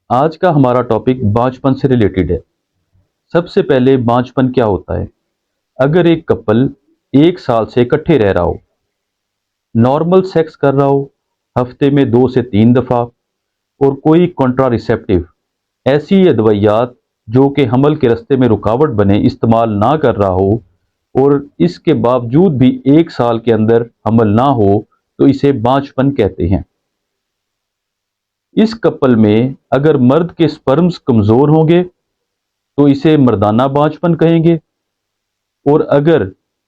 आज का हमारा टॉपिक बांझपन से रिलेटेड है। सबसे पहले बांझपन क्या होता है? अगर एक कपल 1 साल से इकट्ठे रह रहा हो, नॉर्मल सेक्स कर रहा हो, हफ्ते में 2 से 3 दफ़ा, और कोई कॉन्ट्रारिसेप्टिव ऐसी अदवियात जो कि हमल के रास्ते में रुकावट बने इस्तेमाल ना कर रहा हो, और इसके बावजूद भी 1 साल के अंदर हमल ना हो, तो इसे बांझपन कहते हैं। इस कपल में अगर मर्द के स्पर्म्स कमज़ोर होंगे तो इसे मर्दाना बांझपन कहेंगे, और अगर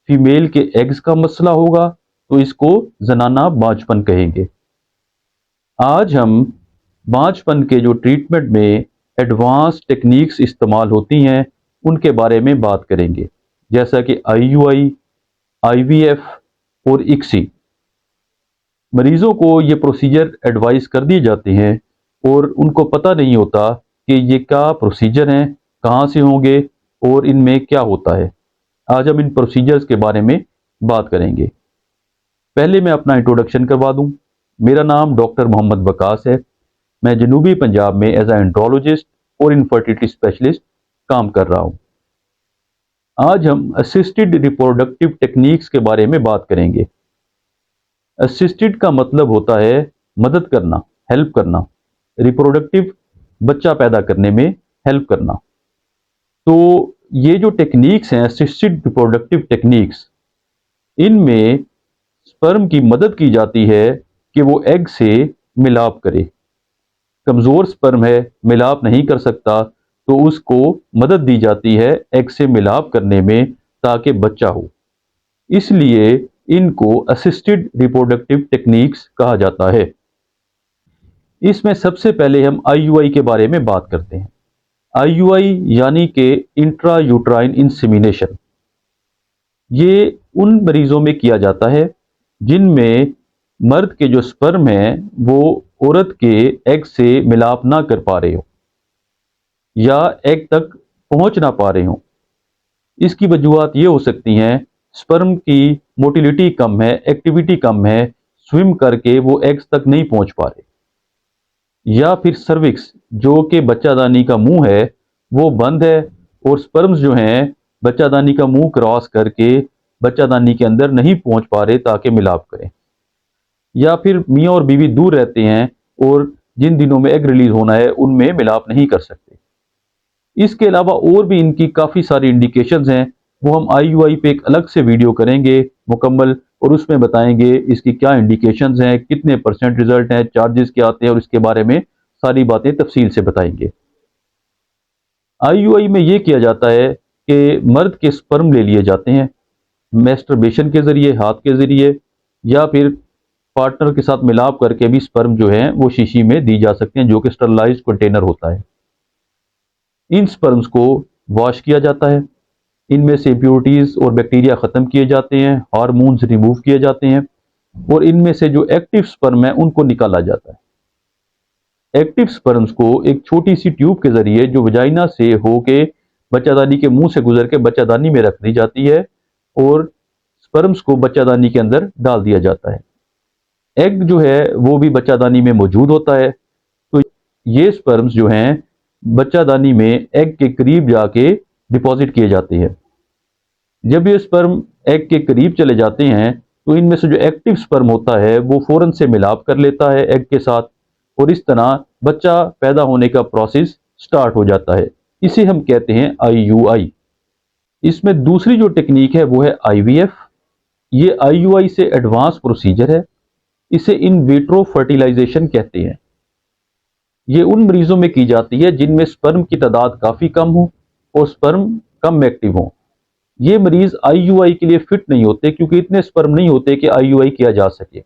फीमेल के एग्स का मसला होगा तो इसको जनाना बांझपन कहेंगे। आज हम बांझपन के जो ट्रीटमेंट में एडवांस टेक्निक्स इस्तेमाल होती हैं उनके बारे में बात करेंगे, जैसा कि IUI, IVF और ICSI। मरीज़ों को ये प्रोसीजर एडवाइस कर दिए जाते हैं और उनको पता नहीं होता कि ये क्या प्रोसीजर हैं, कहाँ से होंगे और इनमें क्या होता है। आज हम इन प्रोसीजर्स के बारे में बात करेंगे। पहले मैं अपना इंट्रोडक्शन करवा दूं। मेरा नाम डॉक्टर मोहम्मद वकास है। मैं जनूबी पंजाब में एज ए एंड्रोलॉजिस्ट और इनफर्टिलिटी स्पेशलिस्ट काम कर रहा हूं। आज हम असिस्टेड रिप्रोडक्टिव टेक्निक्स के बारे में बात करेंगे। असिस्टेड का मतलब होता है मदद करना, हेल्प करना। रिप्रोडक्टिव, बच्चा पैदा करने में हेल्प करना। तो ये जो टेक्निक्स हैं असिस्टेड रिप्रोडक्टिव टेक्निक्स, इनमें स्पर्म की मदद की जाती है कि वो एग से मिलाप करे। कमज़ोर स्पर्म है, मिलाप नहीं कर सकता, तो उसको मदद दी जाती है एग से मिलाप करने में ताकि बच्चा हो। इसलिए इनको असिस्टेड रिप्रोडक्टिव टेक्निक्स कहा जाता है। इसमें सबसे पहले हम IUI के बारे में बात करते हैं। IUI यानी कि इंट्रा यूट्राइन इंसेमिनेशन। ये उन मरीजों में किया जाता है जिनमें मर्द के जो स्पर्म हैं वो औरत के एग से मिलाप ना कर पा रहे हो या एग तक पहुंच ना पा रहे हो। इसकी वजूहत ये हो सकती हैं, स्पर्म की मोटिलिटी कम है, एक्टिविटी कम है, स्विम करके वो एग्स तक नहीं पहुंच पा रहे, या फिर सर्विक्स जो कि बच्चादानी का मुंह है वो बंद है और स्पर्म्स जो हैं बच्चादानी का मुंह क्रॉस करके बच्चादानी के अंदर नहीं पहुंच पा रहे ताकि मिलाप करें, या फिर मियाँ और बीवी दूर रहते हैं और जिन दिनों में एग रिलीज होना है उनमें मिलाप नहीं कर सकते। इसके अलावा और भी इनकी काफ़ी सारी इंडिकेशंस हैं, वो हम IUI पे एक अलग से वीडियो करेंगे मुकम्मल, और उसमें बताएंगे इसकी क्या इंडिकेशंस हैं, कितने % रिजल्ट हैं, चार्जेस क्या आते हैं, और इसके बारे में सारी बातें तफसील से बताएंगे। IUI में ये किया जाता है कि मर्द के स्पर्म ले लिए जाते हैं मैस्टरबेशन के ज़रिए, हाथ के ज़रिए, या फिर पार्टनर के साथ मिलाप करके भी स्पर्म जो है वो शीशी में दी जा सकते हैं जो कि स्टरलाइज्ड कंटेनर होता है। इन स्पर्म्स को वॉश किया जाता है, इनमें से इम्प्योरिटीज़ और बैक्टीरिया ख़त्म किए जाते हैं, हार्मोन्स रिमूव किए जाते हैं, और इनमें से जो एक्टिव स्पर्म है उनको निकाला जाता है। एक्टिव स्पर्म्स को एक छोटी सी ट्यूब के ज़रिए जो वजाइना से होके बच्चादानी के मुंह से गुजर के बच्चादानी में रख दी जाती है, और स्पर्म्स को बच्चादानी के अंदर डाल दिया जाता है। एग जो है वो भी बच्चादानी में मौजूद होता है, तो ये स्पर्म्स जो हैं बच्चादानी में एग के करीब जाके डिपॉजिट किए जाते हैं। जब ये स्पर्म एग के करीब चले जाते हैं तो इनमें से जो एक्टिव स्पर्म होता है वो फौरन से मिलाप कर लेता है एग के साथ, और इस तरह बच्चा पैदा होने का प्रोसेस स्टार्ट हो जाता है। इसे हम कहते हैं IUI। इसमें दूसरी जो टेक्निक है वो है IVF। ये IUI से एडवांस प्रोसीजर है। इसे इन विट्रो फर्टिलाइजेशन कहते हैं। ये उन मरीजों में की जाती है जिनमें स्पर्म की तादाद काफ़ी कम हो और स्पर्म कम एक्टिव हो। ये मरीज IUI के लिए फिट नहीं होते क्योंकि इतने स्पर्म नहीं होते कि IUI किया जा सके।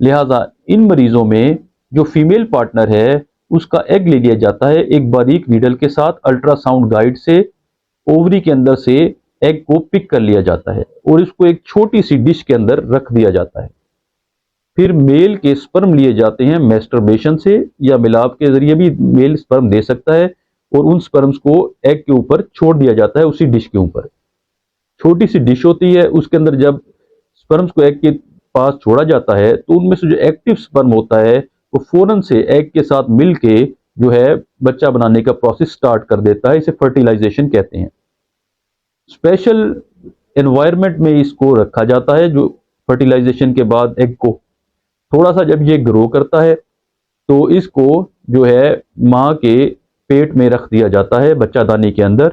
लिहाजा इन मरीजों में जो फीमेल पार्टनर है उसका एग ले लिया जाता है एक बारीक नीडल के साथ, अल्ट्रासाउंड गाइड से ओवरी के अंदर से एग को पिक कर लिया जाता है और इसको एक छोटी सी डिश के अंदर रख दिया जाता है। फिर मेल के स्पर्म लिए जाते हैं मैस्टरबेशन से, या मिलाप के जरिए भी मेल स्पर्म दे सकता है, और उन स्पर्म्स को एग के ऊपर छोड़ दिया जाता है उसी डिश के ऊपर। छोटी सी डिश होती है, उसके अंदर जब स्पर्म्स को एग के पास छोड़ा जाता है तो उनमें से जो एक्टिव स्पर्म होता है वो फौरन से एग के साथ मिल के जो है बच्चा बनाने का प्रोसेस स्टार्ट कर देता है। इसे फर्टिलाइजेशन कहते हैं। स्पेशल एनवायरनमेंट में इसको रखा जाता है, जो फर्टिलाइजेशन के बाद एग को थोड़ा सा जब ये ग्रो करता है तो इसको जो है माँ के पेट में रख दिया जाता है, बच्चादानी के अंदर।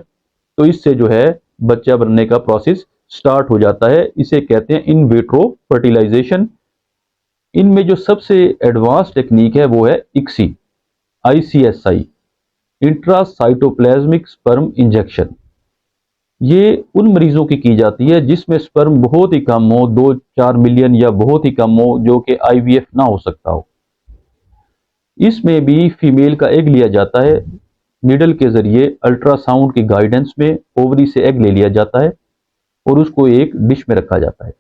तो इससे जो है बच्चा बनने का प्रोसेस स्टार्ट हो जाता है। इसे कहते हैं इन विट्रो फर्टिलाइजेशन। इनमें जो सबसे एडवांस टेक्निक है वो है ICSI, ICSI, intracytoplasmic sperm injection. ये उन मरीजों की जाती है जिसमें स्पर्म बहुत ही कम हो, 2-4 मिलियन या बहुत ही कम हो, जो कि IVF ना हो सकता हो। इसमें भी फीमेल का एग लिया जाता है, निडल के जरिए अल्ट्रासाउंड की गाइडेंस में ओवरी से एग ले लिया जाता है और उसको एक डिश में रखा जाता है।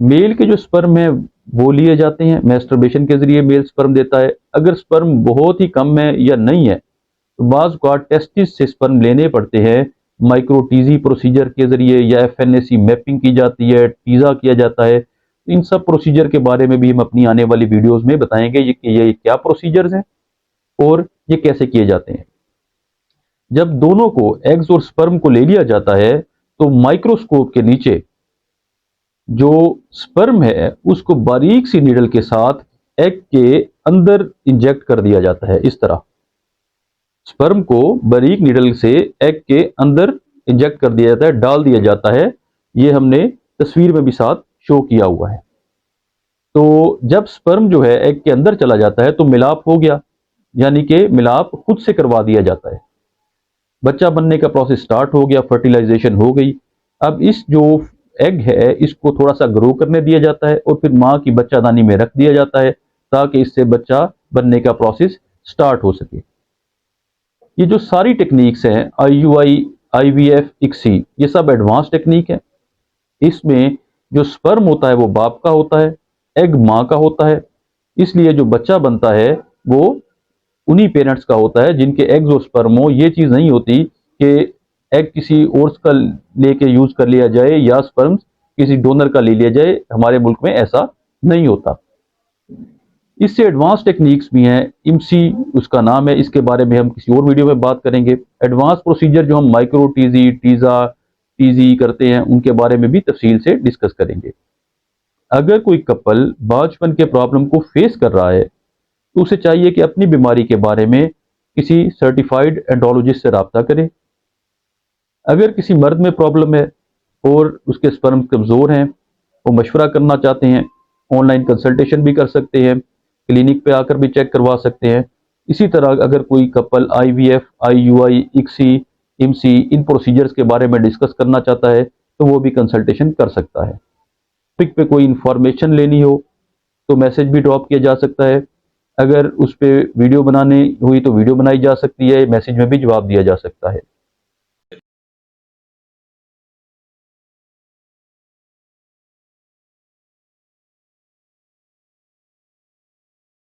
मेल के जो स्पर्म है वो लिए जाते हैं, मैस्टरबेशन के जरिए मेल स्पर्म देता है। अगर स्पर्म बहुत ही कम है या नहीं है तो बाज़ औक़ात टेस्टिस से स्पर्म लेने पड़ते हैं, माइक्रोटीजी प्रोसीजर के जरिए, या FNAC मैपिंग की जाती है, टीज़ा किया जाता है। इन सब प्रोसीजर के बारे में भी हम अपनी आने वाली वीडियोस में बताएंगे कि ये क्या प्रोसीजर्स हैं और ये कैसे किए जाते हैं। जब दोनों को, एग्स और स्पर्म को ले लिया जाता है तो माइक्रोस्कोप के नीचे जो स्पर्म है उसको बारीक सी नीडल के साथ एग के अंदर इंजेक्ट कर दिया जाता है। इस तरह स्पर्म को बारीक नीडल से एग के अंदर इंजेक्ट कर दिया जाता है, डाल दिया जाता है। ये हमने तस्वीर में भी साथ शो किया हुआ है। तो जब स्पर्म जो है एग के अंदर चला जाता है तो मिलाप हो गया, यानी कि मिलाप खुद से करवा दिया जाता है। बच्चा बनने का प्रोसेस स्टार्ट हो गया, फर्टिलाइजेशन हो गई। अब इस जो एग है इसको थोड़ा सा ग्रो करने दिया जाता है और फिर माँ की बच्चादानी में रख दिया जाता है ताकि इससे बच्चा बनने का प्रोसेस स्टार्ट हो सके। ये जो सारी टेक्निक्स हैं, IUI, IVF, ICSI, ये सब एडवांस टेक्निक है। इसमें जो स्पर्म होता है वो बाप का होता है, एग माँ का होता है। इसलिए जो बच्चा बनता है वो उन्हीं पेरेंट्स का होता है जिनके एग्स और स्पर्म हो। ये चीज़ नहीं होती कि एग किसी और का लेके यूज कर लिया जाए या स्पर्म किसी डोनर का ले लिया जाए। हमारे मुल्क में ऐसा नहीं होता। इससे एडवांस टेक्निक्स भी हैं, IMSI उसका नाम है, इसके बारे में हम किसी और वीडियो में बात करेंगे। एडवांस प्रोसीजर जो हम माइक्रो टीजी, टीज़ा, टीजी करते हैं उनके बारे में भी तफसील से डिस्कस करेंगे। अगर कोई कपल बांझपन के प्रॉब्लम को फेस कर रहा है तो उसे चाहिए कि अपनी बीमारी के बारे में किसी सर्टिफाइड एंडोलॉजिस्ट से रब्ता करे। अगर किसी मर्द में प्रॉब्लम है और उसके स्पर्म कमज़ोर हैं, वो मशवरा करना चाहते हैं, ऑनलाइन कंसल्टेशन भी कर सकते हैं, क्लिनिक पे आकर भी चेक करवा सकते हैं। इसी तरह अगर कोई couple IVF, IUI, ICSI, IMSI इन प्रोसीजर्स के बारे में डिस्कस करना चाहता है तो वो भी कंसल्टेशन कर सकता है। पिक पे कोई इंफॉर्मेशन लेनी हो तो मैसेज भी ड्रॉप किया जा सकता है। अगर उस पर वीडियो बनानी हुई तो वीडियो बनाई जा सकती है, मैसेज में भी जवाब दिया जा सकता है।